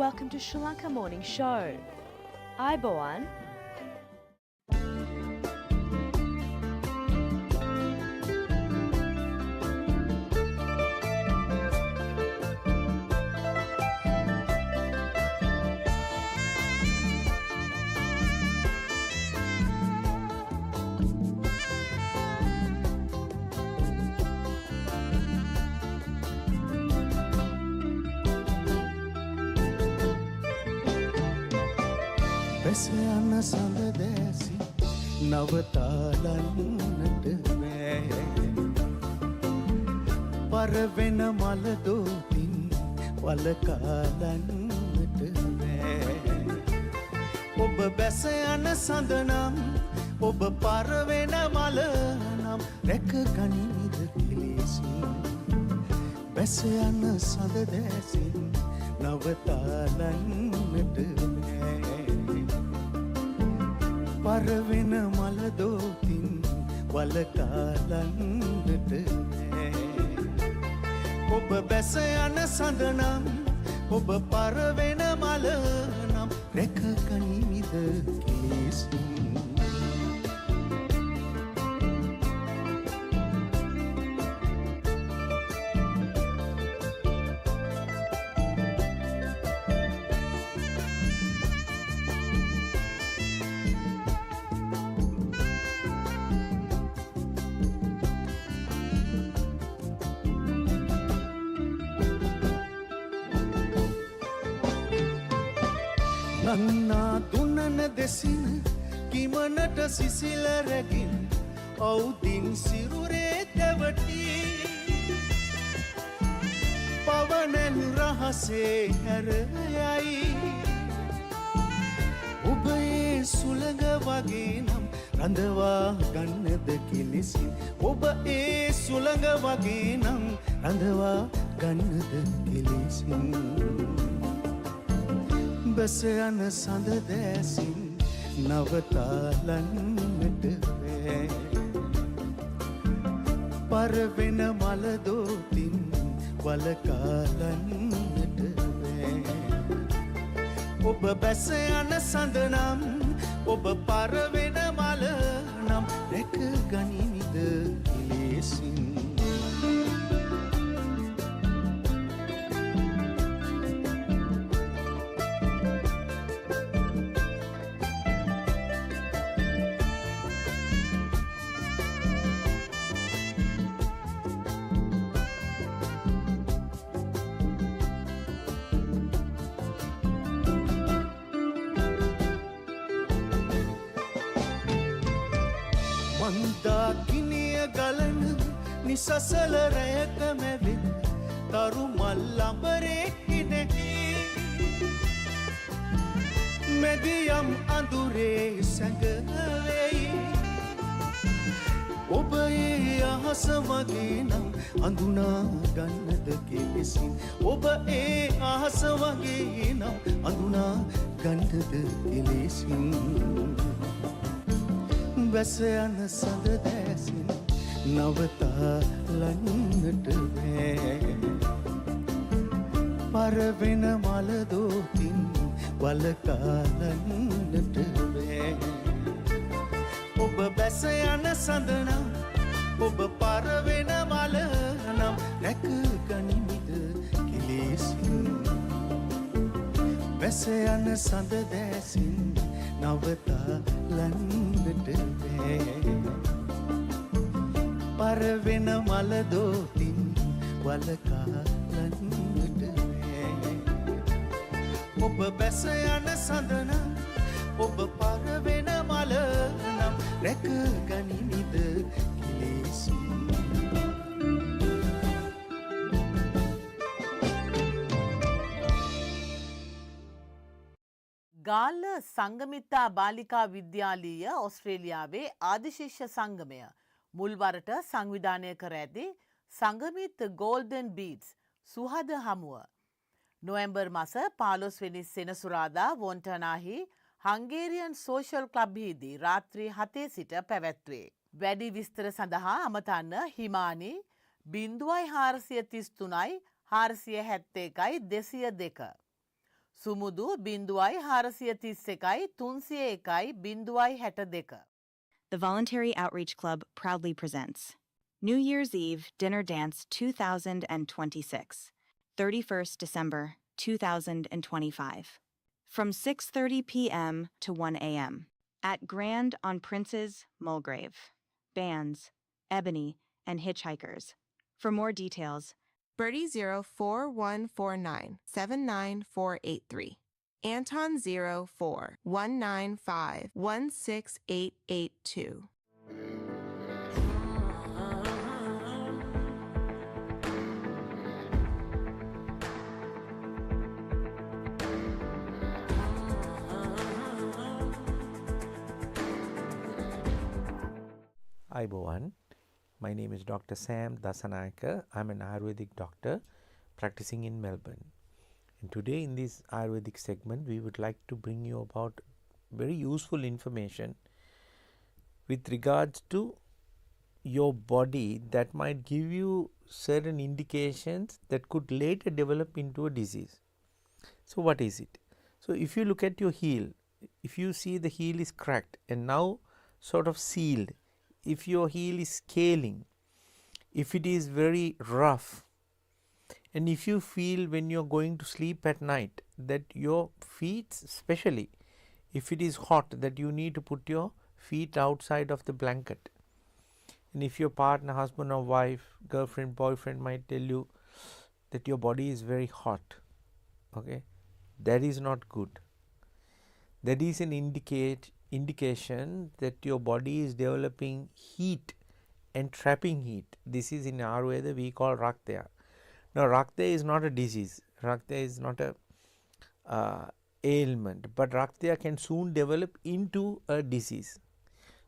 welcome to Sri Lanka Morning Show. Aiboan. වැසයන සඳ දැසි නවතාලන්නට බෑ පරවෙන මල දෝතින් වලකාලන්නට බෑ ඔබ බැස යන සඳ නම් ඔබ පරවෙන මල නම් රැක ගනිමිද කෙලෙසින් බැස යන සඳ දැසින් නවතාලන්නට බෑ පරවෙන මල දෝතින් වලකාලන්නට බෑ ඔබ බැස යන සඳ නම් ඔබ පරවෙන මල නම් රැක ගනිමිද කෙලෙසින් නන්නා දුන්නන දෙසින කිමනට සිසිල රැගින් ඔවුදින් සිරුරේ තැවටි පවනැන් රහසේ හැරයයි ඔබ ඒ සුළඟ වගේ නම් රඳවා ගන්නද කෙලෙසින් ඔබ ඒ සුළඟ වගේ නම් රඳවා ගන්නද කෙලෙසින් බැස යන සඳ දැසින් නවතාලන්නට බෑ පරවෙන මල දෝතින් වලකාලන්නට බෑ ඔබ බැස යන සඳ නම් ඔබ පරවෙන මල නම් රැක ගනිමිද කෙලෙසින් මන්දාකිනිය ගලන නිසසල රැයක මැවිත් තරු මල්ලඹරේ හිනෙහි මෙදියම් අඳුරේ සැඟවෙයි ඔබ ඒ අහස වගේ නම් අඳුනා ගන්නද කෙලෙසින් ඔබ ඒ අහස වගේ නම් අඳුනා ගන්නද කෙලෙසින් බැස යන සඳ දැසින් නවතාලන්නට බෑ පරවෙන මල දෝතින් වලකාලන්නට බෑ ඔබ බැස යන සඳ නම් ඔබ පරවෙන මල නම් රැක ගනිමිද කෙලෙසින් බැස යන සඳ දැසින් නවතාලන්නට බෑ පරවෙන මල දෝතින් වලකාලන්නට බෑ ඔබ බැස යන සඳ නම් ඔබ පරවෙන මල නම් රැක ගනිමිද කෙලෙසින් ගාල්ල සංගමිත්තා බාලිකා විද්‍යාලීය ඔස්ට්‍රේලියාවේ ආදිශිෂ්‍ය සංගමය මුල්වරට සංවිධානය කර ඇති සංගමිත් ගෝල්ඩන් බීට්ස් සුහද හමුව නොවැම්බර් මස 15 වෙනි සෙනසුරාදා වොන්ටනාහි හංගේරියන් සෝෂල් ක්ලබ්හිදී රාත්‍රී 7 සිට පැවැත්වේ. වැඩි විස්තර සඳහා අමතන්න හිමානි 0433 471 202 සුමුදු 0431 301 062. The Voluntary Outreach Club proudly presents New Year's Eve Dinner Dance 2026, 31st December 2025, from 6:30 p.m. to 1 a.m. at Grand on Prince's, Mulgrave. Bands, Ebony, and Hitchhikers. For more details, Birdie 04149 79483. Anton 04 195 16882. Aibowan. My name is Dr. Sam Dasanayaka. I'm an Ayurvedic doctor practicing in Melbourne. And today in this Ayurvedic segment, we would like to bring you about very useful information with regards to your body that might give you certain indications that could later develop into a disease. So what is it? So if you look at your heel, if you see the heel is cracked and now sort of sealed, if your heel is scaling, if it is very rough, and if you feel when you are going to sleep at night that your feet, especially if it is hot, that you need to put your feet outside of the blanket, and if your partner, husband or wife, girlfriend, boyfriend might tell you that your body is very hot, okay, that is not good. That is an indication that your body is developing heat and trapping heat. This is in Ayurveda we call Raktaya. Now Raktaya is not a disease, Raktaya is not a ailment, but Raktaya can soon develop into a disease.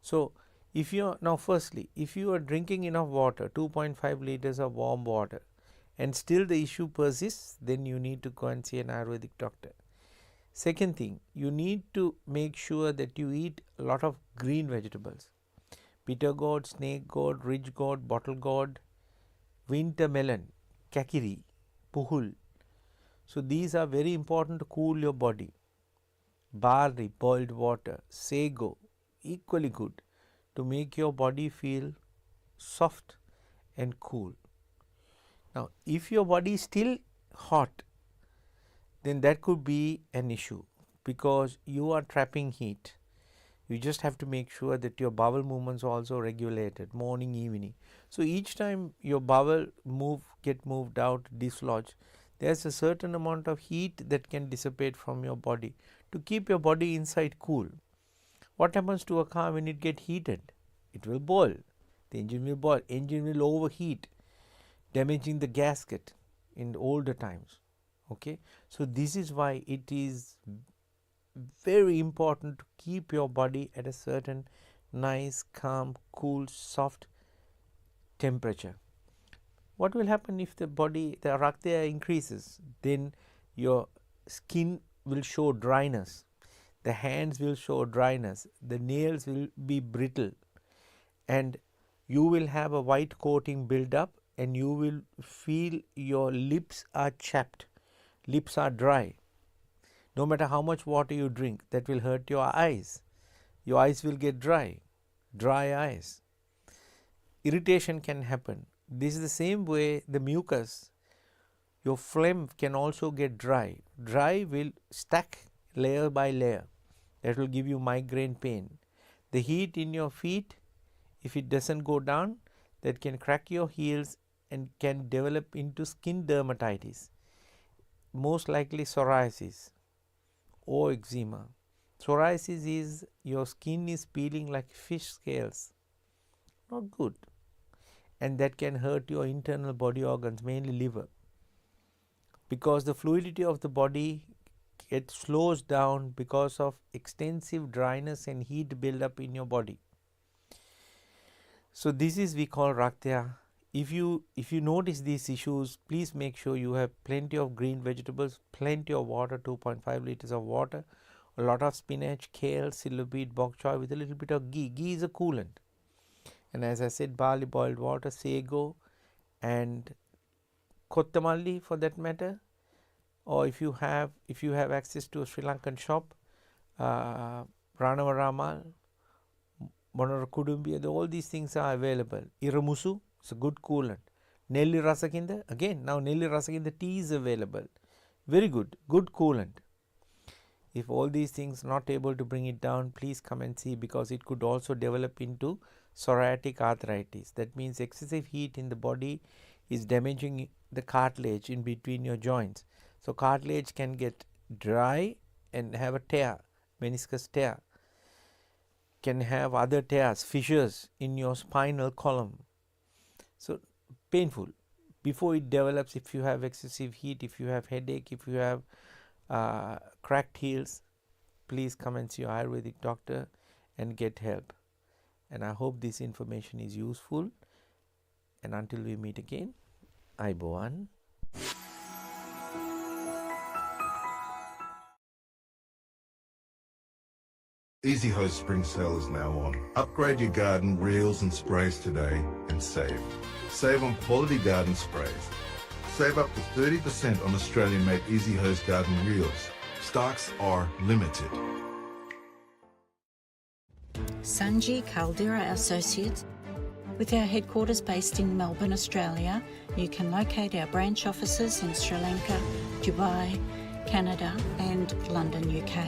So if you are, now firstly, if you are drinking enough water, 2.5 liters of warm water, and still the issue persists, then you need to go and see an Ayurvedic doctor. Second thing, you need to make sure that you eat a lot of green vegetables. Bitter gourd, snake gourd, ridge gourd, bottle gourd, winter melon, kakiri, puhul. So these are very important to cool your body. Barley, boiled water, sago, equally good to make your body feel soft and cool. Now if your body is still hot, then that could be an issue because you are trapping heat. You just have to make sure that your bowel movements are also regulated, morning, evening. So each time your bowel get moved out, dislodged, there's a certain amount of heat that can dissipate from your body to keep your body inside cool. What happens to a car when it gets heated? It will boil. The engine will boil. Engine will overheat, damaging the gasket in the older times. Okay, so this is why it is very important to keep your body at a certain nice, calm, cool, soft temperature. What will happen if the Raktaya increases? Then your skin will show dryness, the hands will show dryness, the nails will be brittle, and you will have a white coating build up, and you will feel your lips are chapped. Lips are dry. No matter how much water you drink, that will hurt your eyes. Your eyes will get dry eyes. Irritation can happen. This is the same way the mucus, your phlegm can also get dry. Dry will stack layer by layer. That will give you migraine pain. The heat in your feet, if it doesn't go down, that can crack your heels and can develop into skin dermatitis. Most likely psoriasis or eczema. Psoriasis is your skin is peeling like fish scales. Not good. And that can hurt your internal body organs, mainly liver. Because the fluidity of the body slows down because of extensive dryness and heat build up in your body. So this is we call Raktaya. If you notice these issues, please make sure you have plenty of green vegetables, plenty of water, 2.5 liters of water, a lot of spinach, kale, silver beet, bok choy with a little bit of ghee. Ghee is a coolant. And as I said, barley, boiled water, sago and kottamalli for that matter, or if you have access to a Sri Lankan shop, Ranavaramal, Monora Kudumbi, all these things are available. Iramusu is a good coolant. Nelli Rasakinda, again now Nelli Rasakinda tea is available. Very good coolant. If all these things not able to bring it down, please come and see, because it could also develop into psoriatic arthritis. That means excessive heat in the body is damaging the cartilage in between your joints. So cartilage can get dry and have a tear, meniscus tear. Can have other tears, fissures in your spinal column. So painful. Before it develops, if you have excessive heat, if you have headache, if you have cracked heels, please come and see your Ayurvedic doctor and get help. And I hope this information is useful. And until we meet again, Aibowan. Easy Hose Spring Sale is now on. Upgrade your garden reels and sprays today and save. Save on quality garden sprays. Save up to 30% on Australian-made Easy Hose garden reels. Stocks are limited. Sanji Caldera Associates. With our headquarters based in Melbourne, Australia, you can locate our branch offices in Sri Lanka, Dubai, Canada and London, UK.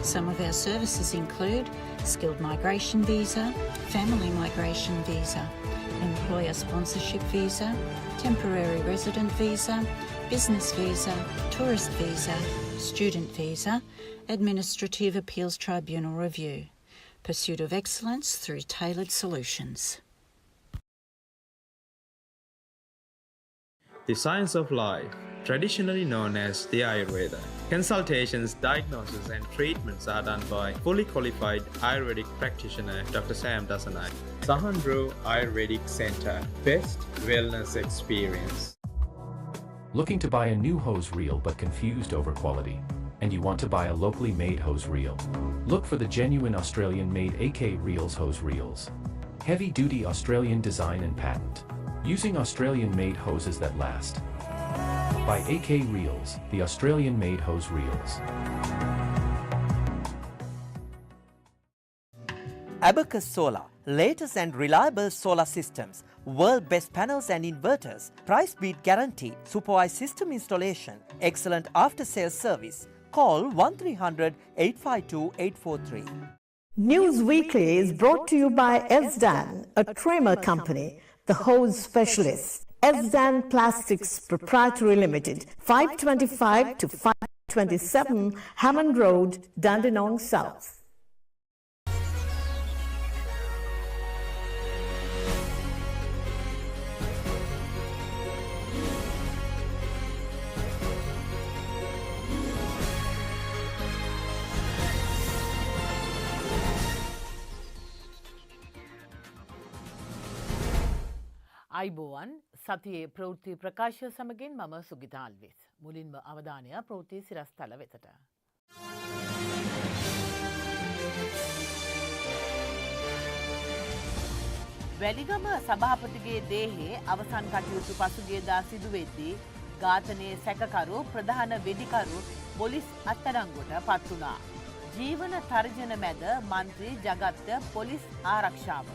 Some of our services include skilled migration visa, family migration visa, employer sponsorship visa, temporary resident visa, business visa, tourist visa, student visa, administrative appeals tribunal review. Pursuit of excellence through tailored solutions. The science of life, traditionally known as the Ayurveda. Consultations, diagnosis and treatments are done by fully qualified Ayurvedic practitioner Dr. Sam Dasanai. Sahandro Ayurvedic Center, best wellness experience. Looking to buy a new hose reel but confused over quality? And you want to buy a locally made hose reel? Look for the genuine Australian-made AK Reels hose reels. Heavy-duty Australian design and patent. Using Australian-made hoses that last. By AK Reels, the Australian-made hose reels. Abacus Solar, latest and reliable solar systems, world best panels and inverters, price beat guarantee, supervised system installation, excellent after-sales service. Call 1300 852 843. News Weekly is brought to you by Esdan, a trimmer company, the hose specialist. Esdan Plastics Proprietary Limited, 525 to 527 Hammond Road, Dandenong South. අයිබෝවන් සතියේ ප්‍රවෘත්ති ප්‍රකාශය සමගින් මම සුගිතා අල්විස්. මුලින්ම අවධානය ප්‍රවෘත්ති සිරස්තල වෙතට. වැලිගම සභාපතිගේ දේහේ අවසන් කටයුතු පසුගියදා සිදුවෙද්දී ඝාතනයේ සැකකරු ප්‍රධාන වෙඩිකරු පොලිස් අත්අඩංගුවට පත් වුණා. ජීවන තර්ජන මැද මන්ත්‍රී ජගත්ත පොලිස් ආරක්ෂාව.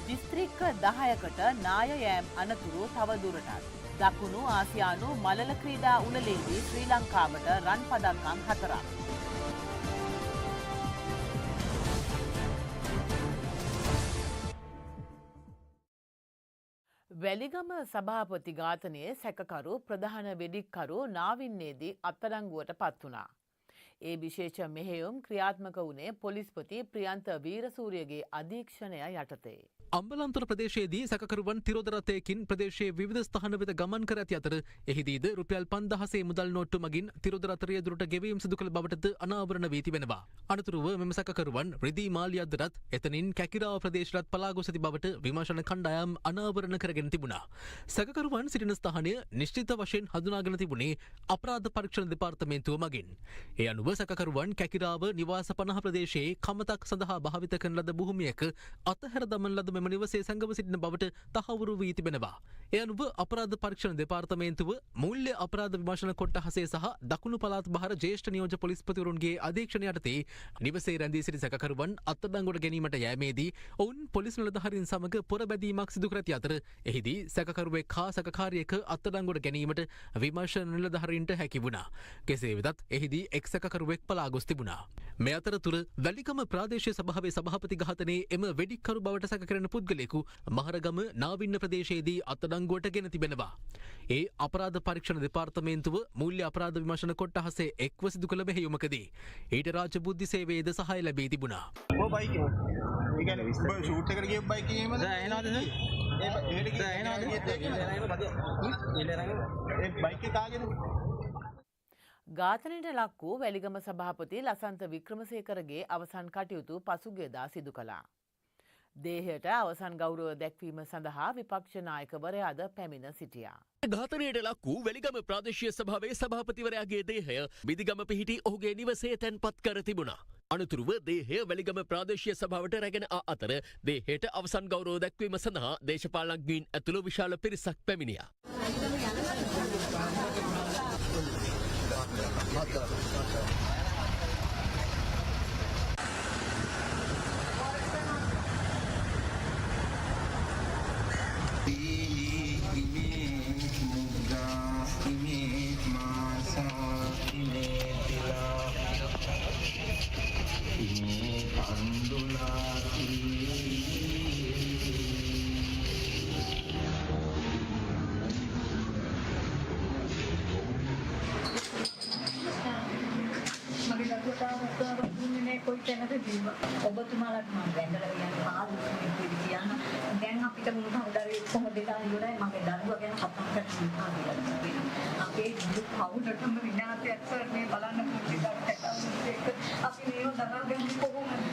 දිස්ත්‍රික්ක 10කට නාය යෑම් අනතුරු තවදුරටත්. දකුණු ආසියානු මලල ක්‍රීඩා උළෙලේදී ශ්‍රී ලංකාවට රන් පදක්කම් 4ක්. වැලිගම සභාපති ඝාතනයේ සැකකරු ප්‍රධාන වෙඩික්කරු නාවින්නේදී අත්අඩංගුවට පත් වුණා. ඒ විශේෂ මෙහෙයුම් ක්‍රියාත්මක වුණේ පොලිස්පති ප්‍රියන්ත වීරසූරියගේ අධීක්ෂණය යටතේ. අම්බලන්තොට ප්‍රදේශයේදී සැකකරුවන් තිරෝධ රථයකින් ප්‍රදේශයේ විවිධ ස්ථාන වෙත ගමන් කර ඇති අතර එහිදීද රුපියල් 5000 මුදල් නෝට්ටු මගින් තිරෝධ රථ රියදුරට ගෙවීම් සිදු කළ බවටද අනාවරණ වී තිබෙනවා. අනතුරුව මෙම සැකකරුවන් රිදී මාලියද්දරත් එතනින් කැකිරාව ප්‍රදේශයට පලා ගොස් ඇති බවට විමර්ශන කණ්ඩායම් අනාවරණ කරගෙන තිබුණා. සැකකරුවන් සිටින ස්ථානය නිශ්චිත වශයෙන් හඳුනාගෙන තිබුණේ අපරාධ පරීක්ෂණ දෙපාර්තමේන්තුව මගින්. ඒ අනුව සැකකරුවන් කැකිරාව නිවාස 50 ප්‍රදේශයේ කමතක් සඳහා භාවිත කරන ලද භූමියක අතහැර දමන ලද මෙම නිවසේ සැඟව සිටින බවට තහවුරු වී තිබෙනවා. ඒ අනුව අපරාධ පරීක්ෂණ දෙපාර්තමේන්තුව මූල්‍ය අපරාධ විමර්ශන කොට්ටහසේ සහ දකුණු පළාත් බහර ජ්‍යෙෂ්ඨ නියෝජ්‍ය පොලිස්පතිවරුන්ගේ අධීක්ෂණය යටතේ නිවසේ රැඳී සිටි සැකකරුවන් අත්අඩංගුවට ගැනීමට යෑමේදී ඔවුන් පොලිස් නිලධාරීන් සමග පොරබැදීමක් සිදු කර ඇති අතර එහිදී සැකකරුවෙක් හා සැකකාරියෙක් අත්අඩංගුවට ගැනීමට විමර්ශන නිලධාරීන්ට හැකි වුණා. කෙසේ වෙතත් එහිදී එක් සැකකරුවෙක් පලා ගොස් තිබුණා. මේ අතරතුර වැලිකම ප්‍රාදේශීය සභාවේ සභාපති ඝාතනයේ එම වෙඩික්කරු බවට සැකකරන පුද්ගලයෙකු මහරගම නාවින්න ප්‍රදේශයේදී අත්අඩංගුවට ගෙන තිබෙනවා. ඒ අපරාධ පරීක්ෂණ දෙපාර්තමේන්තුව මූල්‍ය අපරාධ විමර්ශන කොට්ටහසේ එක්ව සිදු කළ මෙහෙයුමකදී ඊට රාජ්‍ය බුද්ධි සේවයේද සහාය ලැබී තිබුණා. ඝාතනයට ලක් වූ වැලිගම සභාපති ලසන්ත වික්‍රමසේකරගේ අවසන් කටයුතු පසුගියදා සිදු කළා. දේහයට අවසන් ගෞරව දැක්වීම සඳහා විපක්ෂ නායකවරයාද පැමිණ සිටියා. ඝාතනයට ලක් වූ වැලිගම ප්‍රාදේශීය සභාවේ සභාපතිවරයාගේ දේහය මිදිගම පිහිටි ඔහුගේ නිවසේ තැන්පත් කර තිබුණා. අනතුරුව දේහය වැලිගම ප්‍රාදේශීය සභාවට රැගෙන අතර දේහයට අවසන් ගෞරව දැක්වීම සඳහා දේශපාලනඥයින් ඇතුළු විශාල පිරිසක් පැමිණියා. කොයි තැනකදී ඔබතුමාලට මම වැඳලා කියන්නේ පාළුවෙන් කියන දැන් අපිට මුළු කවුරුහරි කොහොමද දාලා ඉවරයි මගේ දරුවා ගැන කතා කරලා ඉන්නවා. අපේ කවුරුටම විනාශයක් සර් මේ බලන්න පුදුකට අපි මේව දරාගන්නේ කොහොමද?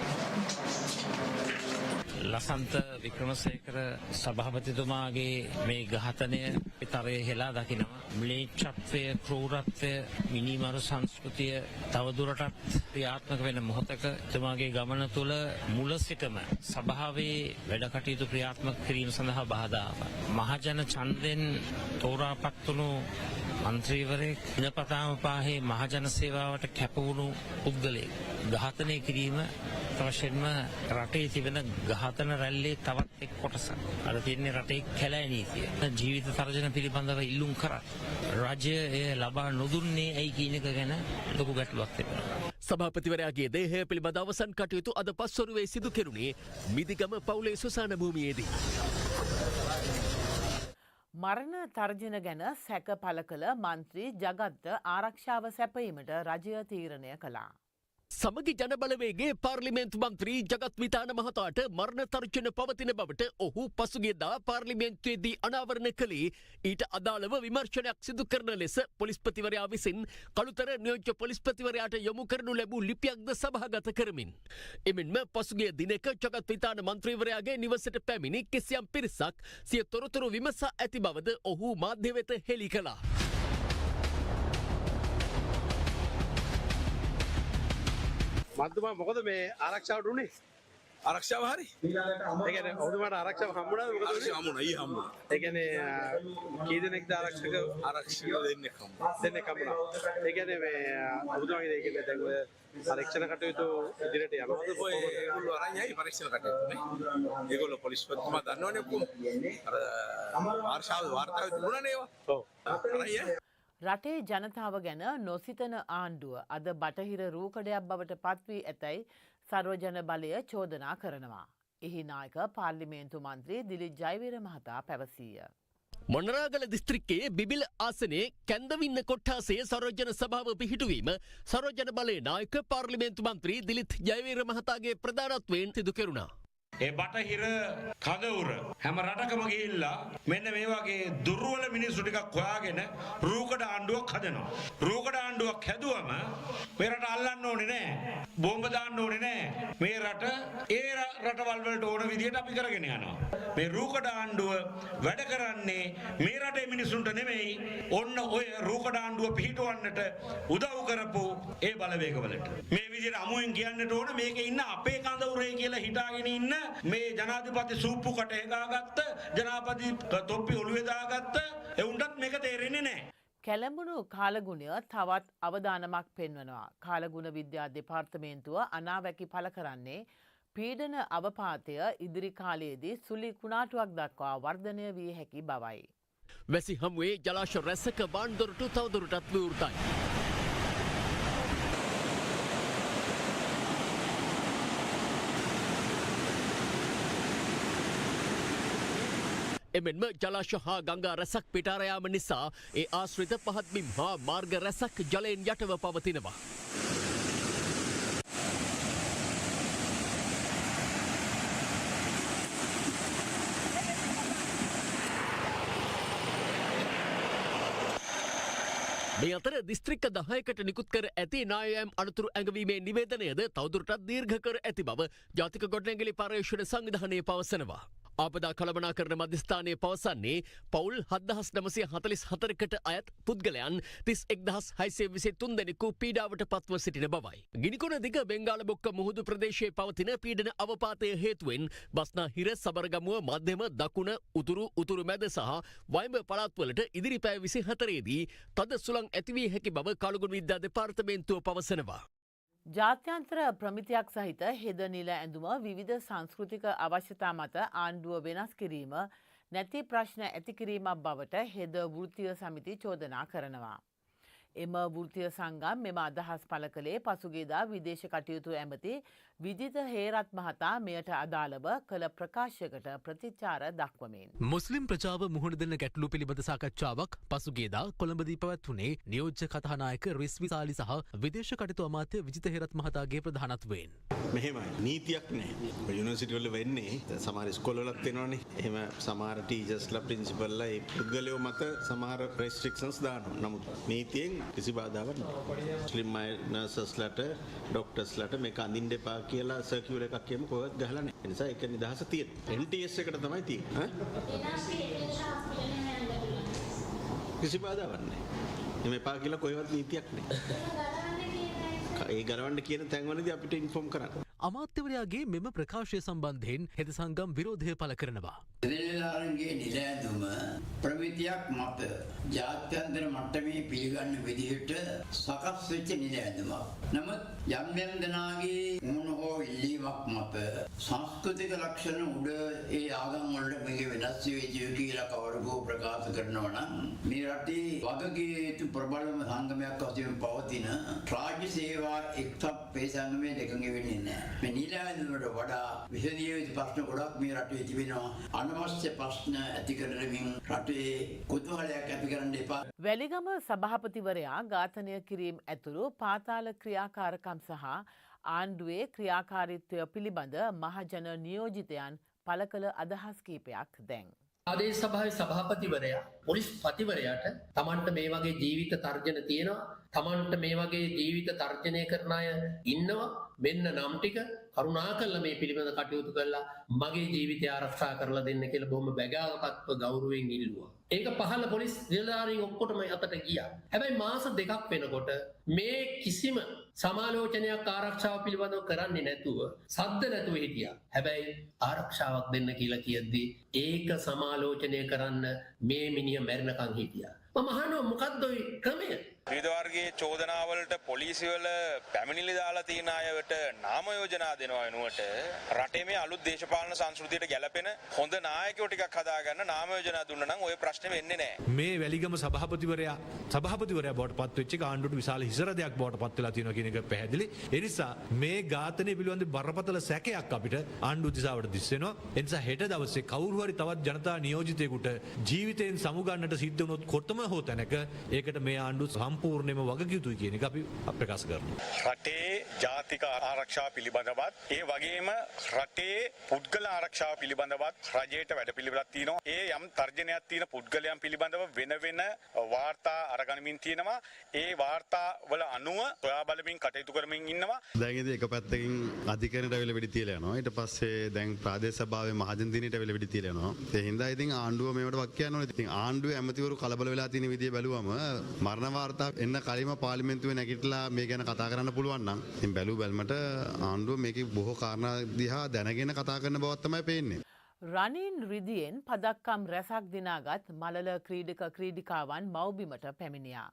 ලසන්ත වික්‍රමසේකර සභාපතිතුමාගේ මේ ඝාතනය පිටරේ හෙලා දකිනවා. ම්ලේච්ඡත්වය, ක්‍රූරත්වය, මිනිමරු සංස්කෘතිය තවදුරටත් ක්‍රියාත්මක වෙන මොහොතක එතුමාගේ ගමන තුළ මුල සිටම සභාවේ වැඩ කටයුතු ක්‍රියාත්මක කිරීම සඳහා බාධාවක්. මහජන ඡන්දෙන් තෝරාපත් වුණු මන්ත්‍රීවරයෙක් දිනපතාම පාහේ මහජන සේවාවට කැපවුණු පුද්ගලයෙක් ඝාතනය කිරීම වශයෙන්ම රටේ තිබෙන ඝාතන රැල්ලේ තවත් එක් කොටසක්. අද තියෙන්නේ රටේ කැලෑ නීතිය. ජීවිත තර්ජන පිළිබඳව ඉල්ලුම් කරා. රාජ්‍ය එය ලබා නොදුන්නේ ඇයි කියන එක ගැන ලොකු ගැටලුවක් තිබෙනවා. සභාපතිවරයාගේ දේහය පිළිබඳ අවසන් කටයුතු අද පස්වරුවේ සිදු කෙරුණේ මිදිගම පවුලේ සුසාන භූමියේදී. මරණ තර්ජන ගැන සැක පළ කළ මන්ත්‍රී ජගත්ත ආරක්ෂාව සැපයීමට රජය තීරණය කළා. සමගි ජනබලවේගේ පාර්ලිමේන්තු මන්ත්‍රී ජගත් විතාන මහතාට මරණ තර්ජන පවතින බවට ඔහු පසුගියදා පාර්ලිමේන්තුවේදී අනාවරණ කළේ ඊට අදාළව විමර්ශනයක් සිදු කරන ලෙස පොලිස්පතිවරයා විසින් කළුතර නියෝජ්‍ය පොලිස්පතිවරයාට යොමු කරනු ලැබූ ලිපියක්ද සභාගත කරමින්. එමෙන්ම පසුගිය දිනක ජගත් විතාන මන්ත්‍රීවරයාගේ නිවසට පැමිණි කිසියම් පිරිසක් සිය තොරතුරු විමසා ඇති බවද ඔහු මාධ්‍ය වෙත හෙළි කළා. මන්තුමා මොකද මේ ආරක්ෂාවට උනේ? ආරක්ෂාව හරි. ඒ කියන්නේ ඔබතුමාට ආරක්ෂාව හම්බුණාද මොකද? ආරක්ෂාව හම්බුණා. ඒ කියන්නේ කී දෙනෙක්ද ආරක්ෂක දෙන්නෙක් හම්බුණා. ඒ කියන්නේ මේ ඔබතුමාගේ ඒ කියන්නේ දැන් ඔය පරීක්ෂණ කටයුතු ඉදිරියට යනවාද කොහොමද? ඒගොල්ලෝ අරන් යයි පරීක්ෂණ කටයුතු නේ. ඒගොල්ලෝ පොලිස්පතිතුමා දන්නවනේ ඔක්කොම. අර ආරක්ෂාව වාර්තාවේ තිබුණානේ ඒවා. ඔව්. රටේ ජනතාව ගැන නොසිතන ආණ්ඩුව අද බටහිර රූකඩයක් බවට පත්වී ඇතැයි සර්වජන බලය චෝදනා කරනවා. එහි නායක පාර්ලිමේන්තු මන්ත්‍රී දිලිත් ජයවීර මහතා පැවසීය. මොනරාගල දිස්ත්‍රික්කයේ බිබිල ආසනයේ කැන්දවින්න කොට්ටාසේ සරෝජන සභාව පිහිටුවීම සරෝජන බලයේ නායක පාර්ලිමේන්තු මන්ත්‍රී දිලිත් ජයවීර මහතාගේ ප්‍රධානත්වයෙන් සිදු කෙරුණා. ඒ බටහිර කදවුර හැම රටකම ගිහිල්ලා මෙන්න මේ වගේ දුර්වල මිනිස්සු ටිකක් හොයාගෙන රූකඩ ආණ්ඩුවක් හදනවා. රූකඩ ආණ්ඩුවක් හැදුවම මේ රට අල්ලන්න ඕනේ නෑ. බෝම්බ දාන්න ඕනේ නෑ. මේ රට ඒ රටවල් වලට ඕන විදිහට අපි කරගෙන යනවා. මේ රූකඩ ආණ්ඩුව වැඩ කරන්නේ මේ රටේ මිනිස්සු මිනිසුන්ට නෙමෙයි ඔන්න ඔය රූකඩ ආණ්ඩුව පිහිටවන්නට උදව් කරපු ඒ බලවේගවලට. මේ විදිහට අමුයෙන් කියන්නට ඕන මේකේ ඉන්න අපේ කඳවුරේ කියලා හිතාගෙන ඉන්න මේ ජනාධිපති සූප්පු කට හේගාගත්ත ජනාධිපති තොප්පි ඔළුවේ දාගත්ත එවුන්ටත් මේක තේරෙන්නේ නැහැ. කැළඹුණු කාලගුණය තවත් අවදානමක් පෙන්වනවා. කාලගුණ විද්‍යා දෙපාර්තමේන්තුව අනාවැකි පළ කරන්නේ පීඩන අවපාතය ඉදිරි කාලයේදී සුළි කුණාටුවක් දක්වා වර්ධනය විය හැකි බවයි. වැසි හමුවේ ජලාශ රැසක බාන්දොරටු තවදුරටත් විවෘතයි. එමෙන්ම ජලාශ හා ගංගා රැසක් පිටාරයාම නිසා ඒ ආශ්‍රිත පහත්බිම් හා මාර්ග රැසක් ජලයෙන් යටව පවතිනවා. මේ අතර දිස්ත්‍රික්ක 10කට නිකුත් කර ඇති නායම් අනතුරු ඇඟවීමේ නිවේදනයද තවදුරටත් දීර්ඝ කර ඇති බව ජාතික ගොඩනැගිලි පර්යේෂණ සංවිධානය පවසනවා. ආපදා කළමනාකරණ මධ්‍යස්ථානය පවසන්නේ පවුල් 7944කට අයත් පුද්ගලයන් 31623 දෙනෙකු පීඩාවට පත්ව සිටින බවයි. ගිනිකොන දිග බෙන්ගාල බොක්ක මුහුදු ප්‍රදේශයේ පවතින පීඩන අවපාතය හේතුවෙන් බස්නාහිර සබරගමුව මධ්‍යම දකුණ උතුරු මැද සහ වයඹ පළාත්වලට ඉදිරි පැය 24 දී තද සුළං ඇති වී හැකි බව කාලගුණ විද්‍යා දෙපාර්තමේන්තුව පවසනවා. ජාත්‍යන්තර ප්‍රමිතියක් සහිත හෙද නිල ඇඳුම විවිධ සංස්කෘතික අවශ්‍යතා මත ආණ්ඩුව වෙනස් කිරීම නැති ප්‍රශ්න ඇති කිරීමක් බවට හෙද වෘත්තීය සමිති චෝදනා කරනවා. එම වෘත්තීය සංගම් මෙම අදහස් පළ කළේ පසුගියදා විදේශ කටයුතු ඇමති විජිත හේරත් මහතා මෙයට අදාළව කළ ප්‍රකාශයකට ප්‍රතිචාර දක්වමින්. මුස්ලිම් ප්‍රජාව මුහුණ දෙන ගැටලු පිළිබඳ සාකච්ඡාවක් පසුගියදා කොළඹදී පැවැත්වුණේ නියෝජ්‍ය කතානායක රිස්වි සාලි සහ විදේශ කටයුතු අමාත්‍ය විජිත හේරත් මහතාගේ ප්‍රධානත්වයෙන්. මෙහෙමයි නීතියක් නැහැ. යුනිවර්සිටි වල වෙන්නේ සමහර ස්කෝල වලත් වෙනවනේ. එහෙම සමහර ටීචර්ස්ලා ප්‍රින්සිපල්ලා ඒ පුද්ගලයෝ මත සමහර රෙස්ට්‍රික්ෂන්ස් දානවා. නමුත් නීතියෙන් කිසි බාධාවක් නැහැ. මුස්ලිම් නර්සස්ලාට ડોක්ටර්ස්ලාට මේක අඳින්න එපා කියලා සර්කියුලර් එකක් කියමු කොහෙවත් ගහලා නැහැ. ඒ නිසා ඒක නිදහස තියෙනවා. NTS එකට තමයි තියෙන්නේ. කිසි බාධාවක් නැහැ. මේ එපා කියලා කොහෙවත් නීතියක් නැහැ. ඒ ගලවන්න කියන තැන්වලදී අපිට ඉන්ෆෝම් කරන්න. අමාත්‍යවරයාගේ මෙම ප්‍රකාශය සම්බන්ධයෙන් හෙද සංගම් විරෝධය පළ කරනවා. නිලධාරීන්ගේ නිල ඇඳුම ප්‍රමිතියක් මත ජාත්‍යන්තර මට්ටමේ පිළිගන්න විදිහට සකස් වෙච්ච නිල ඇඳුමක්. නමුත් යම් දෙනාගේ මොන හෝ ඉල්ලීමක් මත සංස්කෘතික ලක්ෂණ උඩ ඒ ආගම් වලට මේක වෙනස් වෙයි කියලා කවරකෝ ප්‍රකාශ කරනවා නම් මේ රටේ වගකීම් යුතු ප්‍රබලම සංගමයක් වශයෙන් පවතින රාජ්‍ය සේවා එක්සත් පේ සංගමයේ දෙකඟ වෙන්නේ නැහැ. මේ නිල ඇඳුමට වඩා විශේෂ යුතු ප්‍රශ්න ගොඩක් මේ රටේ තිබෙනවා. අනවශ්‍ය ප්‍රශ්න ඇති කරමින් රටේ කුතුහලයක් ඇති කරන්න එපා. වැලිගම සභාපතිවරයා ඝාතනය කිරීම ඇතුළු පාතාල ක්‍රියාකාරකම් සහ ආණ්ඩුවේ ක්‍රියාකාරීත්වය පිළිබඳ මහජන නියෝජිතයන් පළ කළ අදහස් කීපයක් දැන්. ආදේශ සභාවේ සභාපතිවරයා පොලිස් පතිවරයාට තමන්ට මේ වගේ ජීවිත තර්ජන තියෙනවා, තමන්ට මේ වගේ ජීවිත තර්ජනය කරන අය ඉන්නවා, මෙන්න නම් ටික කරුණාකරලා මේ පිළිබඳ කටයුතු කළා මගේ ජීවිතය ආරක්ෂා කරලා දෙන්න කියලා බොහොම බැගෑවපත්ව ගෞරවයෙන් ඉල්ලුවා. ඒක පහළ පොලිස් නිලධාරීන් ඔක්කොටම අතට ගියා. හැබැයි මාස දෙකක් වෙනකොට මේ කිසිම සමාලෝචනයක් ආරක්ෂාව පිළිබඳව කරන්නේ නැතුව සද්ද නැතුව හිටියා. හැබැයි ආරක්ෂාවක් දෙන්න කියලා කියද්දී ඒක සමාලෝචනය කරන්න මේ මිනිහ මැරෙනකන් හිටියා. මම අහනවා මොකද්ද ඔය ක්‍රමය? විවිධ වර්ගයේ චෝදනාවලට පොලිසිවල පැමිණිලි දාලා තියෙන අයට නාම යෝජනා දෙනවා වෙනුවට රටේ මේ අලුත් දේශපාලන සංස්කෘතියට ගැලපෙන හොඳ නායකයෝ ටිකක් හදාගන්න නාම යෝජනා දුන්නා නම් ওই ප්‍රශ්නේ වෙන්නේ නැහැ. මේ වැලිගම සභාපතිවරයා බවට පත් වෙච්ච ආණ්ඩුවට විශාල හිසරදයක් බවට පත් වෙලා තියෙනවා කියන එක පැහැදිලි. ඒ නිසා මේ ඝාතනය පිළිබඳ බරපතල සැකයක් අපිට ආණ්ඩුව දිසාවට දිස් වෙනවා. ඒ නිසා හෙට දවසේ කවුරු හරි තවත් ජනතා නියෝජිතයෙකුට ජීවිතයෙන් සමුගන්නට සිද්ධ වුණොත් කොතම හෝ තැනක ඒකට මේ ආණ්ඩුව සම්පූර්ණයෙන්ම වගකියුතුයි කියන එක අපි ප්‍රකාශ කරනවා. රටේ ජාතික ආරක්ෂාව පිළිබඳවත් ඒ වගේම රටේ පුද්ගල ආරක්ෂාව පිළිබඳවත් රජයට වැඩපිළිවෙලක් තියෙනවා. ඒ යම් තර්ජනයක් තියෙන පුද්ගලයන් පිළිබඳව වෙන වාර්තා අරගනිමින් තියෙනවා. ඒ වාර්තා වල අනුව සොයා බලමින් කටයුතු කරමින් ඉන්නවා. දැන් ඉතින් එක පැත්තකින් අධිකරණයට අවිල වෙඩි තියලා යනවා. ඊට පස්සේ දැන් ප්‍රාදේශ සභාවේ මහජන දිනයට අවිල වෙඩි තියලා යනවා. ඒ හින්දා ඉතින් ආණ්ඩුව මේවට වක් කියන්න ඕනේ. ඉතින් ආණ්ඩුවේ ඇමතිවරු කලබල වෙලා තියෙන විදිය බැලුවම මරණ වාර්තා එන්න කලින්ම පාර්ලිමේන්තුවේ නැගිටලා මේ ගැන කතා කරන්න පුළුවන් නම් ඉතින් බැලුමට ආණ්ඩුව මේකේ බොහෝ කාරණා දිහා දැනගෙන කතා කරන බවක් තමයි පේන්නේ. රනින් රිදියෙන් පදක්කම් රැසක් දිනාගත් මලල ක්‍රීඩක ක්‍රීඩිකාවන් මව්බිමට පැමිණියා.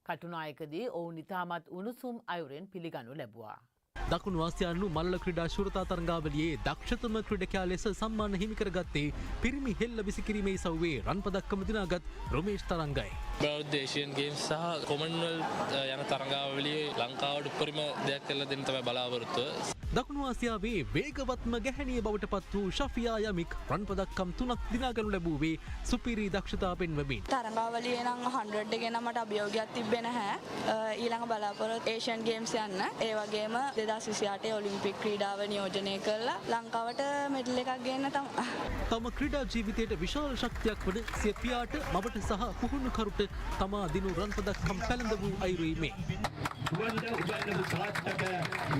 කටුනායකදී ඔවුන් ඉතාමත් උණුසුම් අයුරෙන් පිළිගනු ලැබුවා. දකුණු ආසියානු මල්ල ක්‍රීඩා ශූරතා තරඟාවලියේ දක්ෂතම ක්‍රීඩකයා ලෙස සම්මාන හිමිකරගත්තේ පිරිමි හෙල්ල විසිකිරීමේ සව්වේ රන් පදක්කම දිනාගත් රොමේෂ් තරංගයි. බෞද්ධ ඒෂියන් ගේම්ස් සහ කොමන්වෙල්ත් යන තරඟාවලියේ ලංකාවට උපරිම දෙයක් කළ දෙන්න තමයි බලාපොරොත්තුව. දකුණු ආසියාවේ වේගවත්ම ගැහැණිය බවට පත් වූ ශෆියා යමික් රන් පදක්කම් 3ක් දිනාගනු ලැබුවේ සුපිරි දක්ෂතා පෙන්වමින්. තරඟාවලියේ නම් 100 ගැන මට අභියෝගයක් තිබ්බේ නැහැ. ඊළඟ බලාපොරොත්තු ඒෂියන් ගේම්ස් යන්න. ඒ වගේම 2028 ඔලිම්පික් ක්‍රීඩාව නියෝජනය කරලා ලංකාවට මෙඩල් එකක් ගේන්න තමයි. තම ක්‍රීඩා ජීවිතයට විශාල ශක්තියක් වන සිය පියාට මවට සහ පුහුණුකරුට තමා දිනු රන් පදක්කම් පැළඳ වූ අයුරුයි මේ.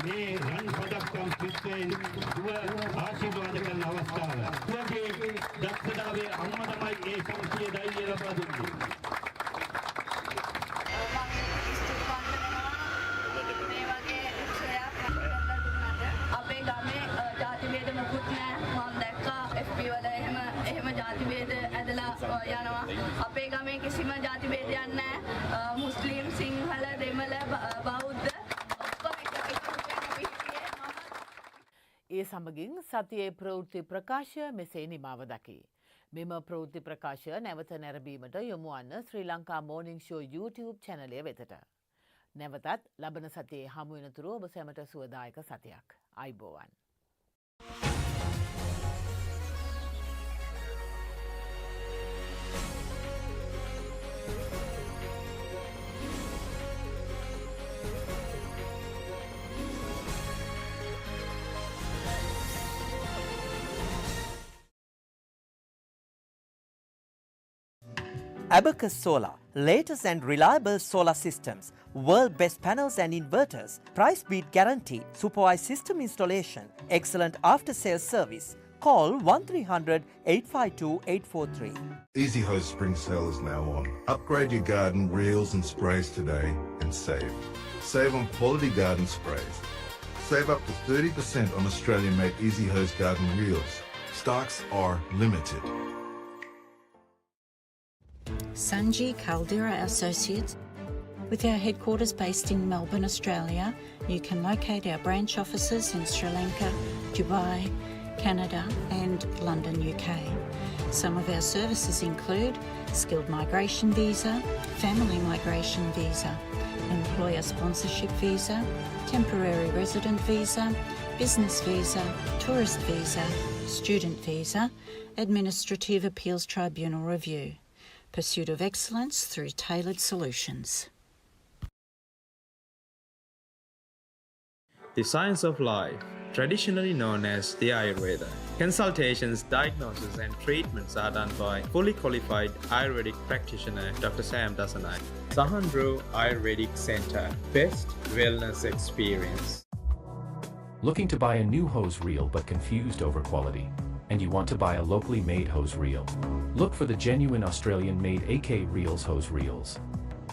මේ රන් පදක්කම් පිස්සෙන් ආශිර්වාද කරන අවස්ථාව. තුවගේ දක්ෂතාවේ අම්මා තමයි ඒ ශක්තිය ධෛර්යය ලබා දුන්නේ. අපේ ගමේ ජාතිභේද මොකුත් නැහැ. මම දැක්කා FB වල එහෙම ජාතිභේද ඇදලා යනවා. අපේ ගමේ කිසිම ජාතිභේදයක් නැහැ. මුස්ලිම්, සිංහල, දෙමළ, බෞද්ධ ඒ සමගින් සතියේ ප්‍රවෘත්ති ප්‍රකාශය මෙසේ නිමාව දකි. මෙම ප්‍රවෘත්ති ප්‍රකාශය නැවත නැරඹීමට යොමු වන්න ශ්‍රී ලංකා මෝර්නිං ෂෝ YouTube චැනලය වෙතට. නැවතත් ලබන සතියේ හමු වෙනතුරු ඔබ සැමට සුවදායක සතියක්. අයිබෝවන්. Abacus Solar, latest and reliable solar systems, world best panels and inverters, price beat guarantee, supervised system installation, excellent after sales service. Call 1300 852 843. Easy Hose spring sale is now on. Upgrade your garden reels and sprays today and save. Save on quality garden sprays. Save up to 30% on Australian made Easy Hose garden reels. Stocks are limited. Sanji Caldera Associates. With our headquarters based in Melbourne, Australia, you can locate our branch offices in Sri Lanka, Dubai, Canada and London, UK. Some of our services include skilled migration visa, family migration visa, employer sponsorship visa, temporary resident visa, business visa, tourist visa, student visa, administrative appeals tribunal review. Pursuit of excellence through tailored solutions. The science of life, traditionally known as the Ayurveda. Consultations, diagnosis and treatments are done by fully qualified Ayurvedic practitioner Dr. Sam Dasanai. Sahandro Ayurvedic Center, best wellness experience. Looking to buy a new hose reel but confused over quality? And you want to buy a locally made hose reel? Look for the genuine Australian made AK Reels hose reels.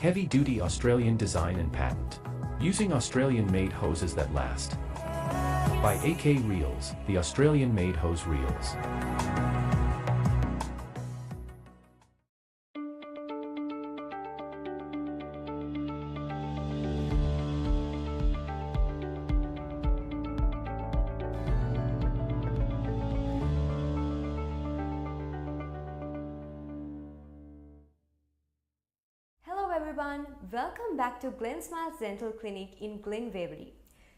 Heavy duty Australian design and patent. Using Australian made hoses that last. By AK Reels, the Australian made hose reels. Welcome back to Glen Smiles Dental Clinic in Glen Waverley.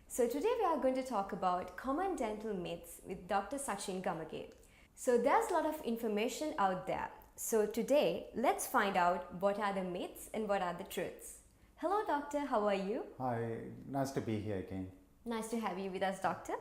So today we are going to talk about common dental myths with Dr. Sachin Gamage. So there's a lot of information out there. So today let's find out what are the myths and what are the truths. Hello, doctor. How are you? Hi, nice to be here again. Nice to have you with us, doctor.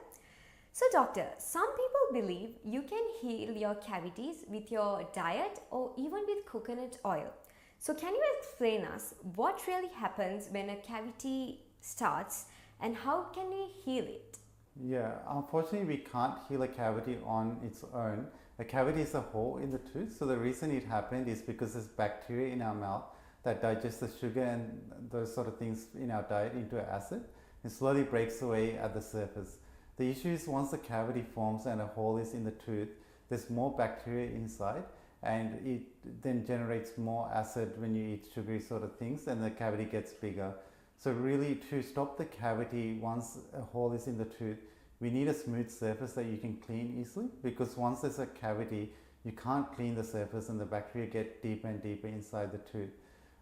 So, doctor, some people believe you can heal your cavities with your diet or even with coconut oil. So, can you explain us what really happens when a cavity starts and how can we heal it? Yeah, unfortunately, we can't heal a cavity on its own. A cavity is a hole in the tooth, so the reason it happened is because there's bacteria in our mouth that digests the sugar and those sort of things in our diet into acid and slowly breaks away at the surface. The issue is once the cavity forms and a hole is in the tooth, there's more bacteria inside and it then generates more acid when you eat sugary sort of things and the cavity gets bigger. So really to stop the cavity once a hole is in the tooth, we need a smooth surface that you can clean easily, because once there's a cavity, you can't clean the surface and the bacteria get deeper and deeper inside the tooth.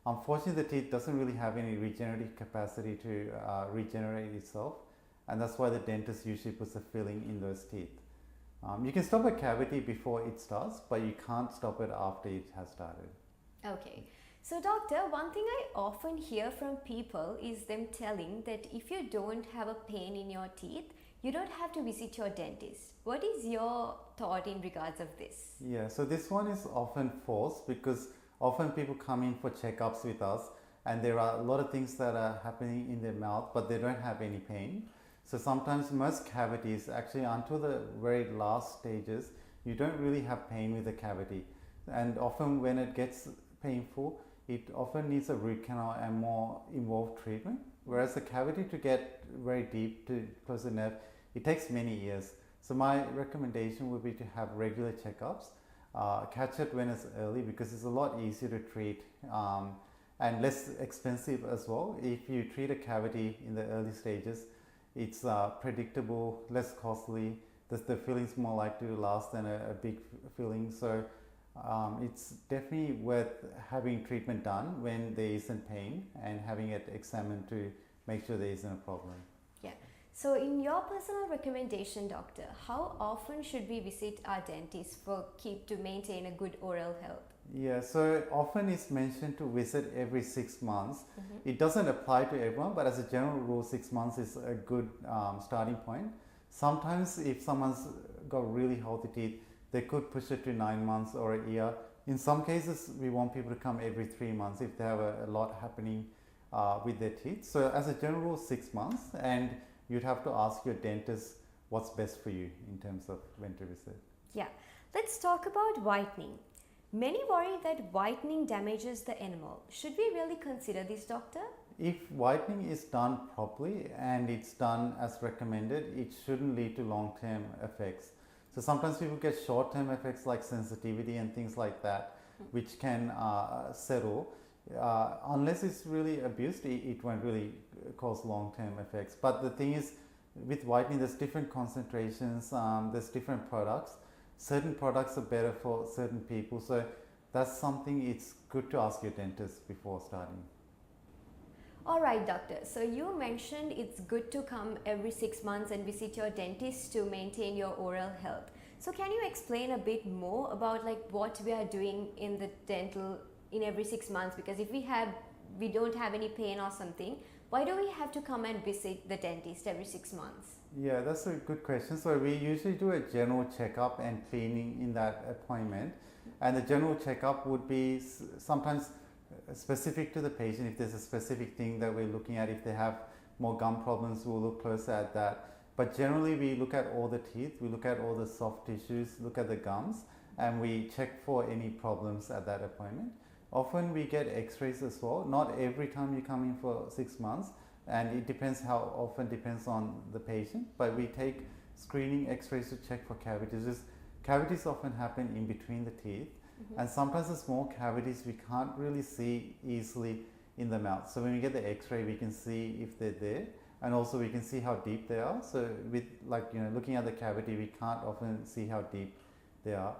Unfortunately, the teeth doesn't really have any regenerative capacity to regenerate itself, and that's why the dentist usually puts a filling in those teeth. You can stop a cavity before it starts, but you can't stop it after it has started. Okay. So, doctor, one thing I often hear from people is them telling that if you don't have a pain in your teeth, you don't have to visit your dentist. What is your thought in regards of this? Yeah, so this one is often false, because often people come in for checkups with us and there are a lot of things that are happening in their mouth, but they don't have any pain. So sometimes most cavities, actually until the very last stages, you don't really have pain with the cavity. And often when it gets painful, it often needs a root canal and more involved treatment. Whereas the cavity to get very deep to close the nerve, it takes many years. So my recommendation would be to have regular checkups, catch it when it's early, because it's a lot easier to treat and less expensive as well. If you treat a cavity in the early stages, it's predictable, less costly, the filling's more likely to last than a big filling. So it's definitely worth having treatment done when there isn't pain and having it examined to make sure there isn't a problem. Yeah. So, in your personal recommendation, doctor, how often should we visit our dentist to maintain a good oral health? Yeah, so often it's mentioned to visit every 6 months. It doesn't apply to everyone, but as a general rule, 6 months is a good starting point. Sometimes if someone's got really healthy teeth, they could push it to 9 months or a year. In some cases, we want people to come every 3 months if they have a lot happening with their teeth. So as a general rule, 6 months, and you'd have to ask your dentist what's best for you in terms of when to visit. Yeah, let's talk about whitening. Many worry that whitening damages the enamel. Should we really consider this, doctor? If whitening is done properly and it's done as recommended, it shouldn't lead to long-term effects. So sometimes people get short-term effects like sensitivity and things like that, which can settle. Unless it's really abused, it won't really cause long-term effects. But the thing is, with whitening, there's different concentrations, there's different products. Certain products are better for certain people. So that's something it's good to ask your dentist before starting. Alright, doctor. So you mentioned it's good to come every 6 months and visit your dentist to maintain your oral health. So can you explain a bit more about what we are doing in the dental in every 6 months? Because if we don't have any pain or something, why do we have to come and visit the dentist every 6 months? Yeah, that's a good question. So we usually do a general checkup and cleaning in that appointment. And the general checkup would be sometimes specific to the patient. If there's a specific thing that we're looking at, if they have more gum problems, we'll look closer at that. But generally we look at all the teeth, we look at all the soft tissues, look at the gums, and we check for any problems at that appointment. Often we get x-rays as well. Not every time you come in for 6 months, and it depends how often, depends on the patient, but we take screening x-rays to check for cavities. Cavities often happen in between the teeth, and sometimes the small cavities we can't really see easily in the mouth. So when we get the x-ray, we can see if they're there, and also we can see how deep they are. So with looking at the cavity, we can't often see how deep they are.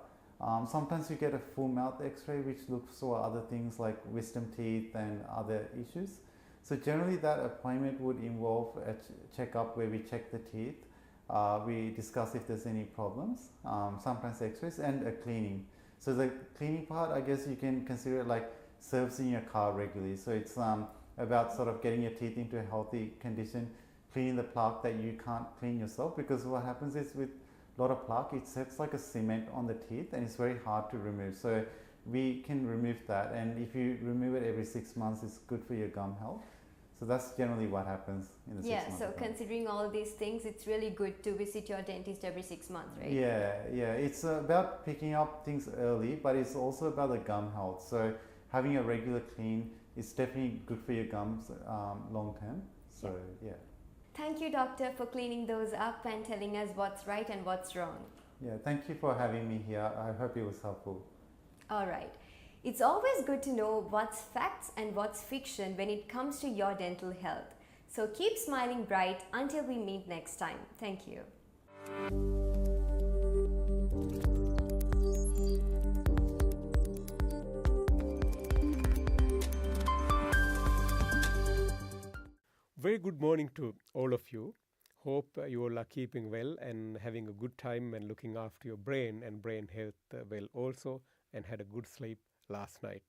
Sometimes we get a full mouth x-ray which looks for other things like wisdom teeth and other issues. So generally that appointment would involve a checkup where we check the teeth, we discuss if there's any problems, sometimes x-rays, and a cleaning. So the cleaning part, I guess you can consider it like servicing your car regularly. So it's about sort of getting your teeth into a healthy condition, cleaning the plaque that you can't clean yourself, because what happens is with a lot of plaque, it sets like a cement on the teeth and it's very hard to remove. So we can remove that, and if you remove it every 6 months, it's good for your gum health. So that's generally what happens in the 6 months. Yeah, so considering all these things, it's really good to visit your dentist every 6 months, right? Yeah, it's about picking up things early, but it's also about the gum health. So having a regular clean is definitely good for your gums long term. So yeah. Thank you, doctor, for cleaning those up and telling us what's right and what's wrong. Yeah, thank you for having me here. I hope it was helpful. All right. It's always good to know what's facts and what's fiction when it comes to your dental health. So keep smiling bright until we meet next time. Thank you. Very good morning to all of you. Hope you all are keeping well and having a good time and looking after your brain and brain health well also, and had a good sleep last night.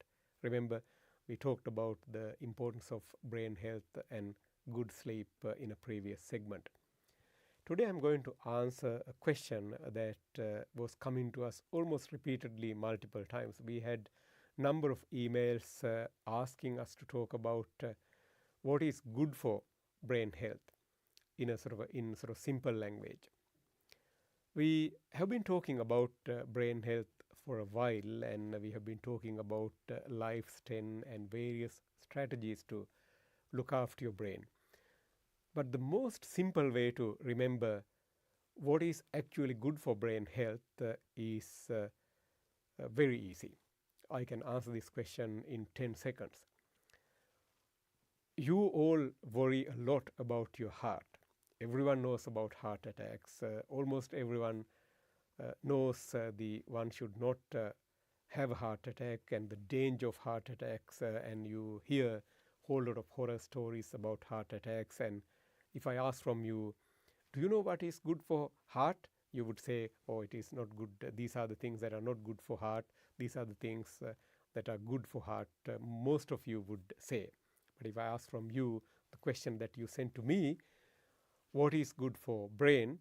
Remember, we talked about the importance of brain health and good sleep in a previous segment. Today I'm going to answer a question that was coming to us almost repeatedly multiple times. We had a number of emails asking us to talk about what is good for brain health in a sort of simple language. We have been talking about brain health for a while, and we have been talking about life's 10 and various strategies to look after your brain. But the most simple way to remember what is actually good for brain health is very easy. I can answer this question in 10 seconds. You all worry a lot about your heart. Everyone knows about heart attacks. Almost everyone knows one should not have a heart attack and the danger of heart attacks, and you hear a whole lot of horror stories about heart attacks. And if I ask from you, do you know what is good for heart? You would say, oh, it is not good. These are the things that are not good for heart. These are the things that are good for heart. Most of you would say. But if I ask from you the question that you sent to me, what is good for brain?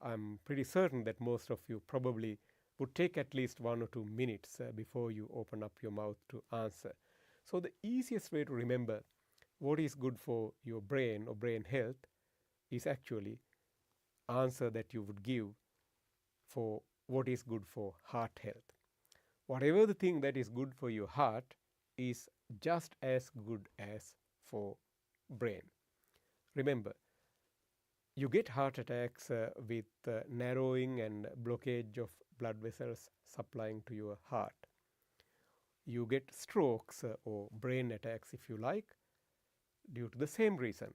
I'm pretty certain that most of you probably would take at least 1 or 2 minutes before you open up your mouth to answer. So the easiest way to remember what is good for your brain or brain health is actually answer that you would give for what is good for heart health. Whatever the thing that is good for your heart is just as good as for brain. Remember, you get heart attacks with narrowing and blockage of blood vessels supplying to your heart. You get strokes or brain attacks, if you like, due to the same reason,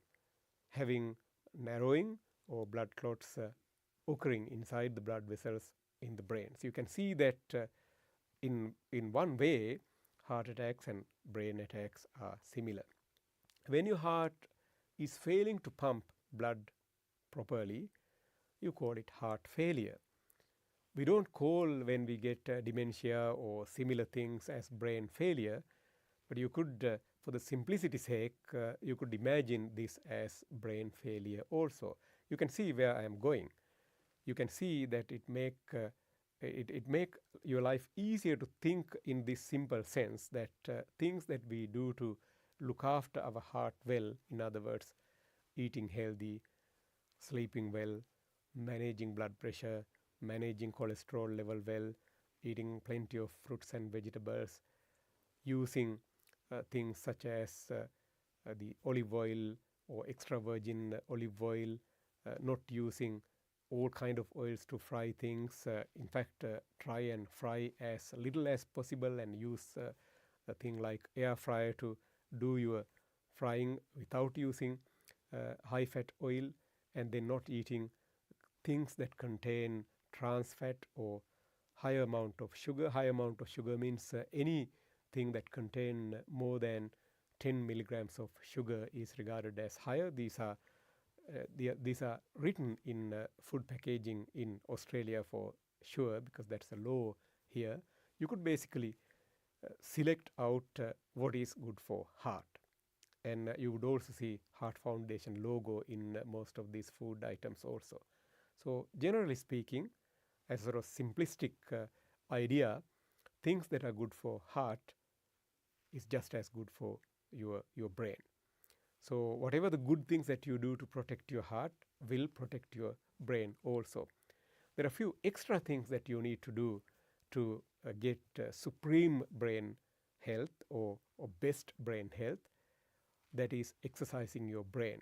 having narrowing or blood clots occurring inside the blood vessels in the brain. So you can see that in one way, heart attacks and brain attacks are similar. When your heart is failing to pump blood properly, you call it heart failure. We don't call when we get dementia or similar things as brain failure, but you could, for the simplicity's sake, you could imagine this as brain failure also. You can see where I am going. You can see that it make your life easier to think in this simple sense that things that we do to look after our heart well, in other words, eating healthy, sleeping well, managing blood pressure, managing cholesterol level well, eating plenty of fruits and vegetables, using things such as the olive oil or extra virgin olive oil, not using all kind of oils to fry things. In fact, try and fry as little as possible and use a thing like air fryer to do your frying without using high fat oil, and then not eating things that contain trans fat or higher amount of sugar. High amount of sugar means anything that contain more than 10 milligrams of sugar is regarded as higher. These are written in food packaging in Australia for sure, because that's a law here. You could basically select out what is good for heart. And you would also see Heart Foundation logo in most of these food items also. So generally speaking, as sort of simplistic idea, things that are good for heart is just as good for your brain. So whatever the good things that you do to protect your heart will protect your brain also. There are a few extra things that you need to do to get supreme brain health or best brain health, that is exercising your brain.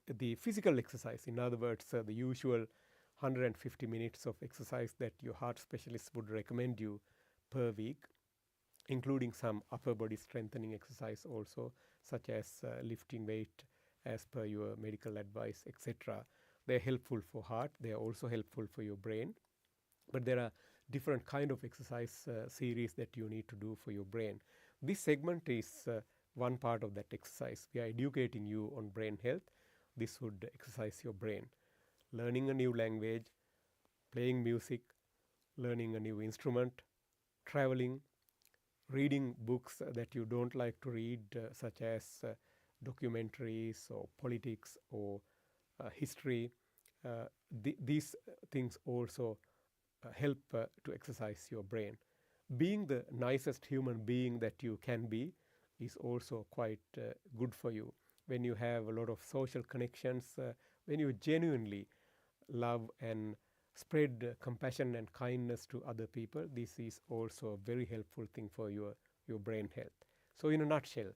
The physical exercise, in other words, the usual 150 minutes of exercise that your heart specialist would recommend you per week, including some upper body strengthening exercise also, such as lifting weight as per your medical advice, etc. They are helpful for heart. They are also helpful for your brain. But there are different kind of exercise series that you need to do for your brain. This segment is one part of that exercise. We are educating you on brain health. This would exercise your brain. Learning a new language, playing music, learning a new instrument, traveling, reading books that you don't like to read, such as documentaries or politics or history. These things also help to exercise your brain. Being the nicest human being that you can be is also quite good for you. When you have a lot of social connections, when you genuinely love and spread compassion and kindness to other people, this is also a very helpful thing for your brain health. So in a nutshell,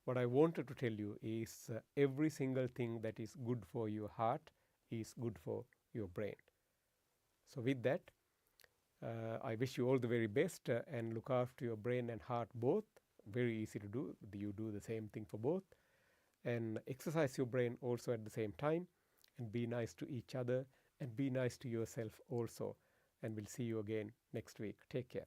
what I wanted to tell you is every single thing that is good for your heart is good for your brain. So with that, I wish you all the very best and look after your brain and heart both. Very easy to do. You do the same thing for both. And exercise your brain also at the same time, and be nice to each other and be nice to yourself also. And we'll see you again next week. Take care.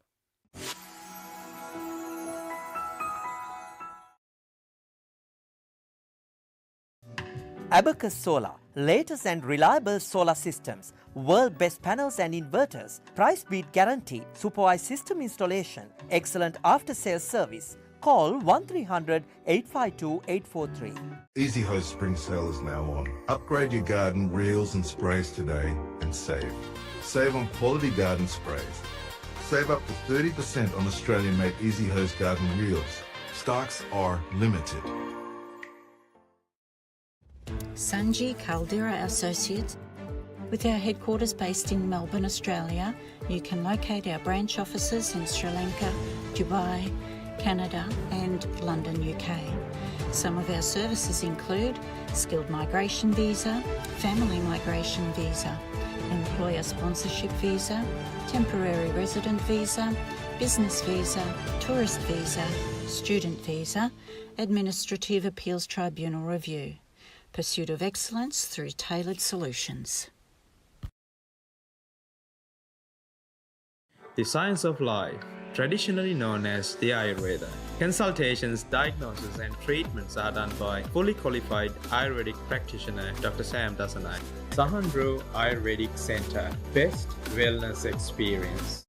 Abacus Solar, latest and reliable solar systems, world best panels and inverters, price beat guarantee, supervised system installation, excellent after sales service. Call 1300 852 843. Easy Hose spring sale is now on. Upgrade your garden reels and sprays today and save. Save on quality garden sprays. Save up to 30% on Australian-made Easy Hose garden reels. Stocks are limited. Sanji Caldera Associates. With our headquarters based in Melbourne, Australia, you can locate our branch offices in Sri Lanka, Dubai, Canada and London, UK. Some of our services include skilled migration visa, family migration visa, employer sponsorship visa, temporary resident visa, business visa, tourist visa, student visa, administrative appeals tribunal review. Pursuit of excellence through tailored solutions. The science of life, traditionally known as the Ayurveda. Consultations, diagnosis and treatments are done by fully qualified Ayurvedic practitioner Dr. Sam Dasanai. Sahandro Ayurvedic Center, best wellness experience.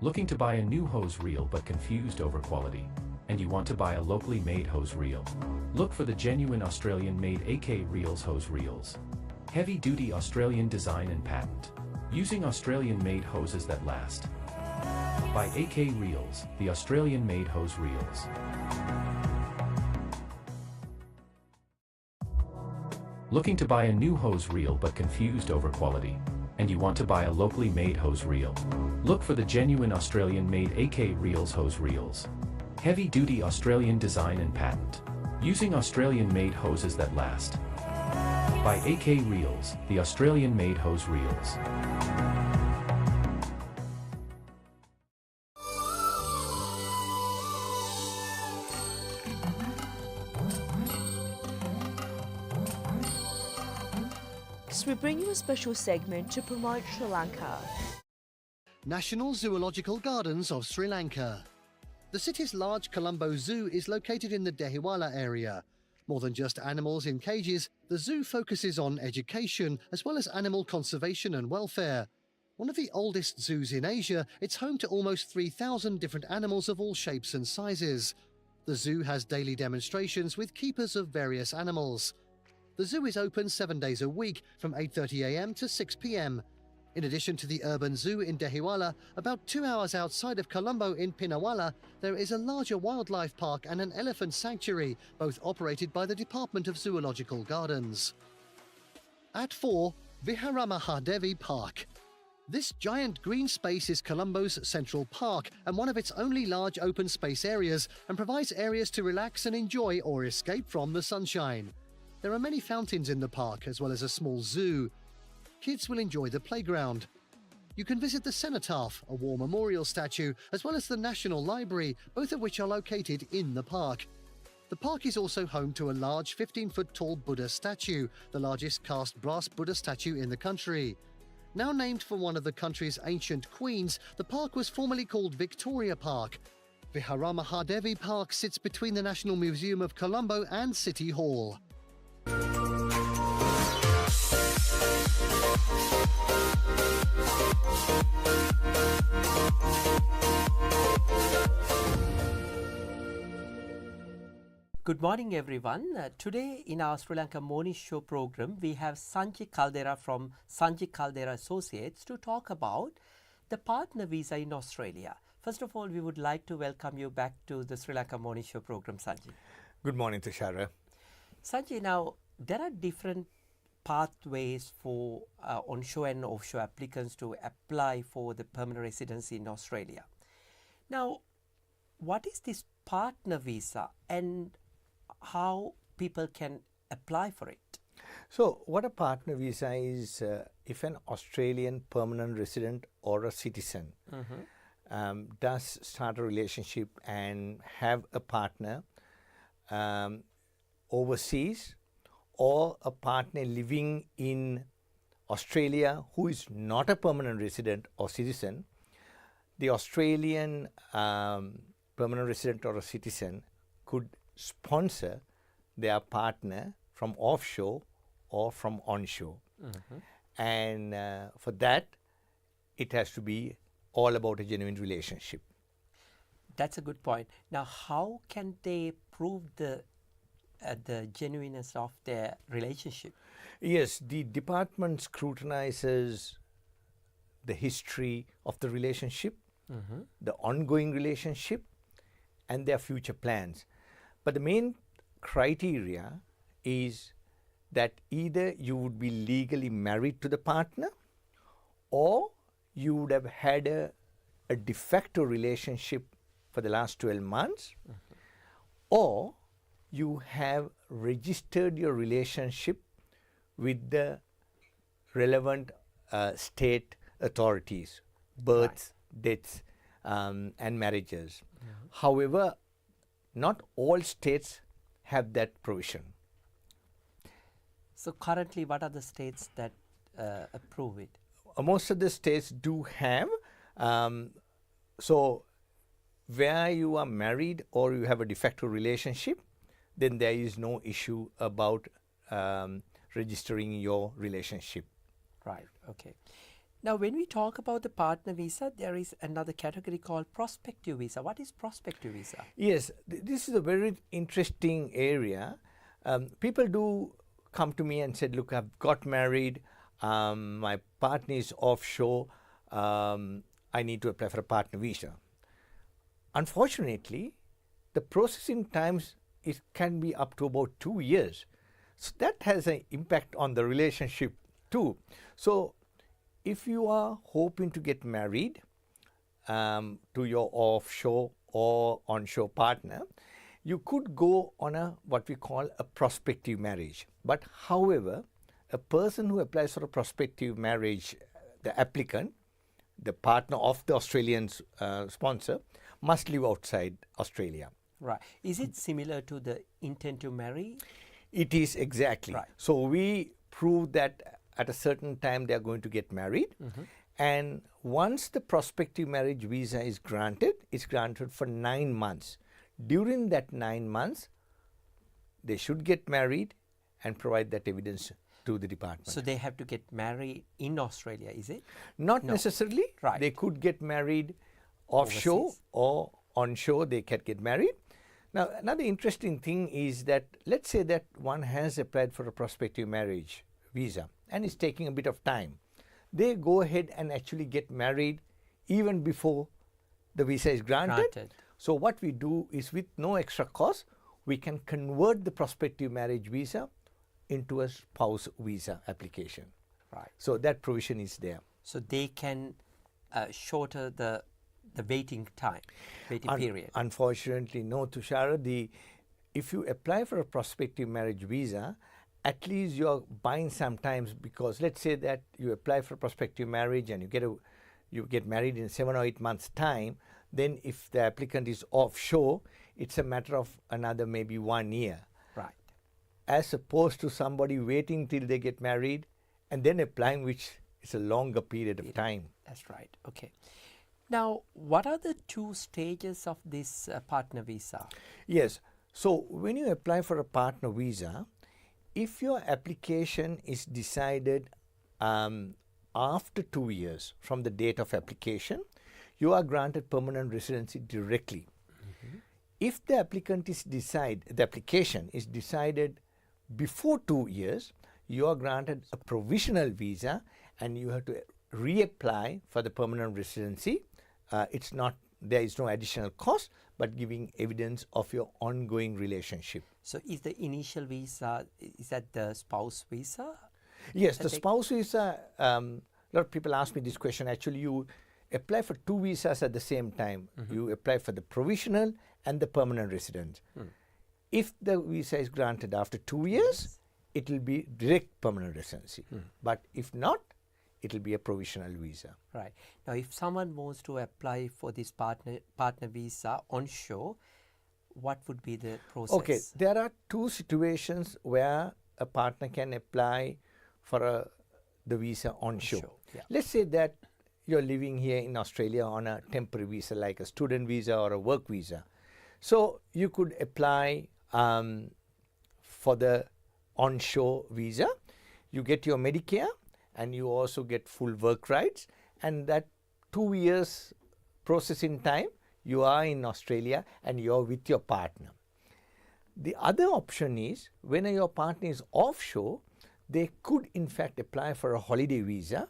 Looking to buy a new hose reel but confused over quality? And you want to buy a locally made hose reel? Look for the genuine Australian-made AK Reels hose reels. Heavy-duty Australian design and patent. Using Australian-made hoses that last. By AK Reels, the Australian-made hose reels. Looking to buy a new hose reel but confused over quality? And you want to buy a locally made hose reel? Look for the genuine Australian-made AK Reels hose reels. Heavy-duty Australian design and patent. Using Australian-made hoses that last. By AK Reels, the Australian-made hose reels. So we bring you a special segment to promote Sri Lanka. National Zoological Gardens of Sri Lanka. The city's large Colombo Zoo is located in the Dehiwala area. More than just animals in cages, the zoo focuses on education as well as animal conservation and welfare. One of the oldest zoos in Asia, it's home to almost 3,000 different animals of all shapes and sizes. The zoo has daily demonstrations with keepers of various animals. The zoo is open 7 days a week from 8:30 a.m. to 6 p.m. In addition to the urban zoo in Dehiwala, about 2 hours outside of Colombo in Pinawala, there is a larger wildlife park and an elephant sanctuary, both operated by the Department of Zoological Gardens. At 4, Vihara Mahadevi Park. This giant green space is Colombo's central park and one of its only large open space areas, and provides areas to relax and enjoy or escape from the sunshine. There are many fountains in the park as well as a small zoo. Kids will enjoy the playground. You can visit the cenotaph, a war memorial statue, as well as the National Library, both of which are located in the park. The park is also home to a large 15-foot tall Buddha statue, the largest cast brass Buddha statue in the country. Now named for one of the country's ancient queens, the park was formerly called Victoria Park. Vihara Mahadevi Park sits between the National Museum of Colombo and City Hall. Good morning, everyone. Today in our Sri Lanka Morning Show program, we have Sanji Caldera from Sanji Caldera Associates to talk about the partner visa in Australia. First of all, we would like to welcome you back to the Sri Lanka Morning Show program, Sanji. Good morning, Tushara. Sanji, now there are different pathways for onshore and offshore applicants to apply for the permanent residency in Australia. Now, what is this partner visa and how people can apply for it? So, what a partner visa is, if an Australian permanent resident or a citizen does start a relationship and have a partner overseas, or a partner living in Australia who is not a permanent resident or citizen, the Australian permanent resident or a citizen could sponsor their partner from offshore or from onshore. And for that, it has to be all about a genuine relationship. That's a good point. Now, how can they prove the genuineness of their relationship? Yes, the department scrutinizes the history of the relationship, the ongoing relationship, and their future plans. But the main criteria is that either you would be legally married to the partner, or you would have had a de facto relationship for the last 12 months, or you have registered your relationship with the relevant state authorities, births, deaths, and marriages. However, not all states have that provision. So currently, what are the states that approve it? Most of the states do have. So where you are married or you have a de facto relationship, then there is no issue about registering your relationship. Right, okay. Now, when we talk about the partner visa, there is another category called prospective visa. What is prospective visa? Yes, this is a very interesting area. People do come to me and said, look, I've got married, my partner is offshore, I need to apply for a partner visa. Unfortunately, the processing times can be up to about 2 years. So that has an impact on the relationship too. So if you are hoping to get married to your offshore or onshore partner, you could go on what we call a prospective marriage. But however, a person who applies for a prospective marriage, the applicant, the partner of the Australian sponsor, must live outside Australia. Right. Is it similar to the intent to marry? It is exactly. Right. So we prove that at a certain time they are going to get married. And once the prospective marriage visa is granted, it's granted for 9 months. During that 9 months, they should get married and provide that evidence to the department. So they have to get married in Australia, is it? Not necessarily. Right. They could get married offshore or onshore, they can get married. Now, another interesting thing is that let's say that one has applied for a prospective marriage visa and it's taking a bit of time. They go ahead and actually get married even before the visa is granted. So what we do is, with no extra cost, we can convert the prospective marriage visa into a spouse visa application. Right. So that provision is there. So they can shorter the waiting time, waiting period. Unfortunately, no, Tushara. If you apply for a prospective marriage visa, at least you're buying some time, because let's say that you apply for prospective marriage and you get married in 7 or 8 months' time. Then if the applicant is offshore, it's a matter of another maybe 1 year. Right. As opposed to somebody waiting till they get married and then applying, which is a longer period of time. That's right. Okay. Now, what are the 2 stages of this partner visa? Yes. So when you apply for a partner visa, if your application is decided after 2 years from the date of application, you are granted permanent residency directly. If the application is decided before 2 years, you are granted a provisional visa and you have to reapply for the permanent residency. There is no additional cost, but giving evidence of your ongoing relationship. So is the initial visa, is that the spouse visa? Yes, the spouse visa, a lot of people ask me this question. Actually, you apply for 2 visas at the same time. You apply for the provisional and the permanent resident. If the visa is granted after 2 years, it will be direct permanent residency. But if not, it will be a provisional visa. Right. Now, if someone wants to apply for this partner visa onshore, what would be the process? Okay, there are 2 situations where a partner can apply for the visa onshore. Yeah. Let's say that you're living here in Australia on a temporary visa, like a student visa or a work visa. So you could apply for the onshore visa. You get your Medicare and you also get full work rights, and that 2 years processing time, you are in Australia and you're with your partner. The other option is, when your partner is offshore, they could in fact apply for a holiday visa,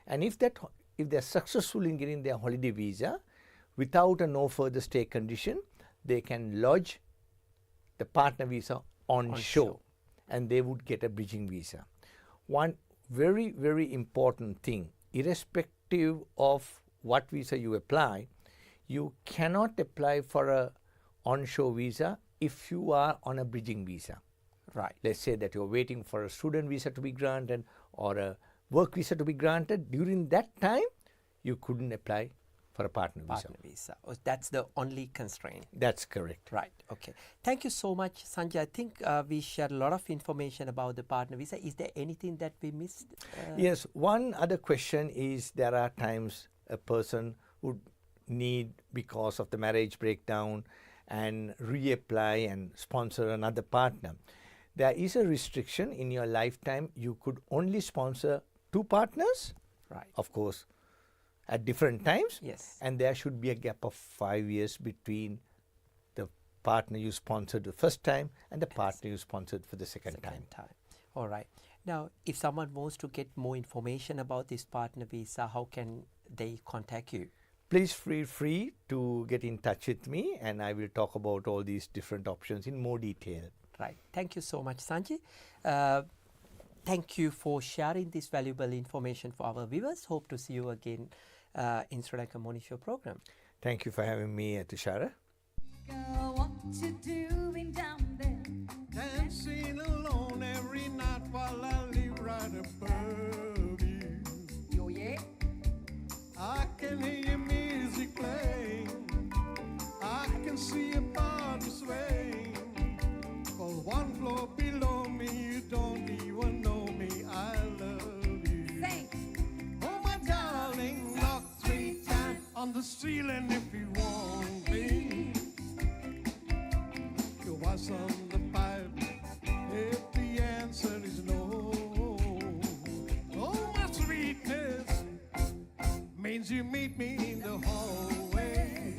and if they're successful in getting their holiday visa without a no further stay condition, they can lodge the partner visa onshore and they would get a bridging visa. One very, very important thing, irrespective of what visa you apply, you cannot apply for a onshore visa if you are on a bridging visa. Right. Let's say that you're waiting for a student visa to be granted or a work visa to be granted. During that time, you couldn't apply for a partner visa. Oh, that's the only constraint. That's correct. Right. Okay. Thank you so much, Sanjay. I think we shared a lot of information about the partner visa. Is there anything that we missed? Yes. One other question is, there are times a person would need, because of the marriage breakdown, and reapply and sponsor another partner. There is a restriction in your lifetime. You could only sponsor 2 partners. Right. Of course, at different times. Yes. And there should be a gap of 5 years between the partner you sponsored the first time and the partner you sponsored for the second time. All right. Now, if someone wants to get more information about this partner visa, how can they contact you? Please feel free to get in touch with me, and I will talk about all these different options in more detail. Right. Thank you so much, Sanjay. Thank you for sharing this valuable information for our viewers. Hope to see you again in Sri Lanka Morning Show program. Thank you for having me, Tushara. What you doing down there? Dancing alone every night while I live right above you. Yo, yeah. I can hear your music playing. I can see your body swaying. 'Cause 1 floor below me, you don't even know me. I love you. Say. Oh, my darling, knock 3 times on the ceiling if you want me. You was on the pipe if the answer is no. Oh, my sweetness means you meet me in the hallway.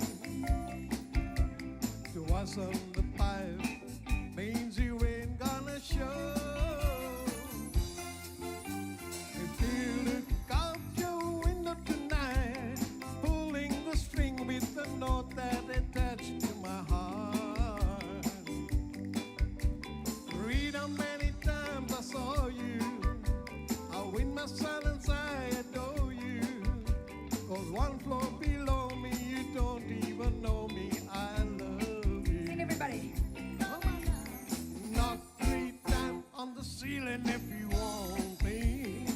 You was what's on the pipe means you ain't gonna show. If you look out your window tonight, pulling the string with the note that attached to my heart. Read how many times I saw you, how in my silence I adore you. 'Cause one floor below me, you don't even know me. I love you. Sing, everybody. Knock 3 times on the ceiling if you want me.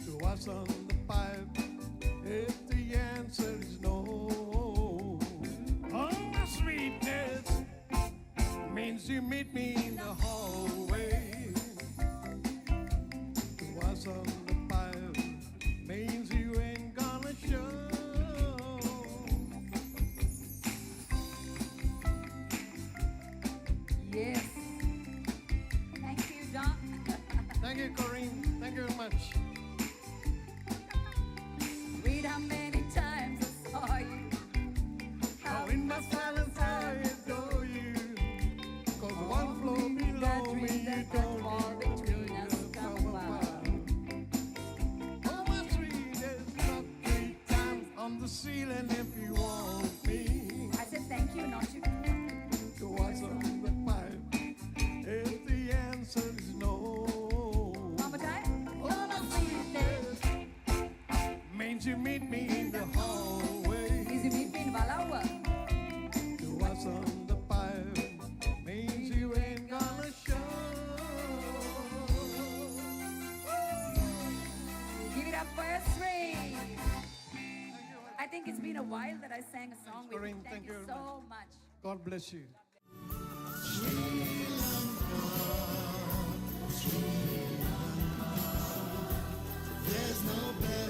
So what's on the pipe if the answer is no? Oh, my sweetness means you meet me in the hallway. So what's on the pipe means you ain't gonna show. Yes. Thank you, Doc. Thank you, Corinne. Thank you very much. Read how many times I saw you. How in my silence I adore you. 'Cause one floor below me, you don't fall between us. Come on. Oh, my sweetest, knock 3 times on the ceiling if you want me. I said thank you, not you. So what's on the pipe if the answer is no? One more time. Oh, my sweetest means you meet me in the hallway. Easy meet me in Valawa. So what's on the pipe means you ain't gonna show. Give it up for us, Sri. I think it's been a while that I sang a song with you. Corinne, Thank you very so much. God bless you. There's no better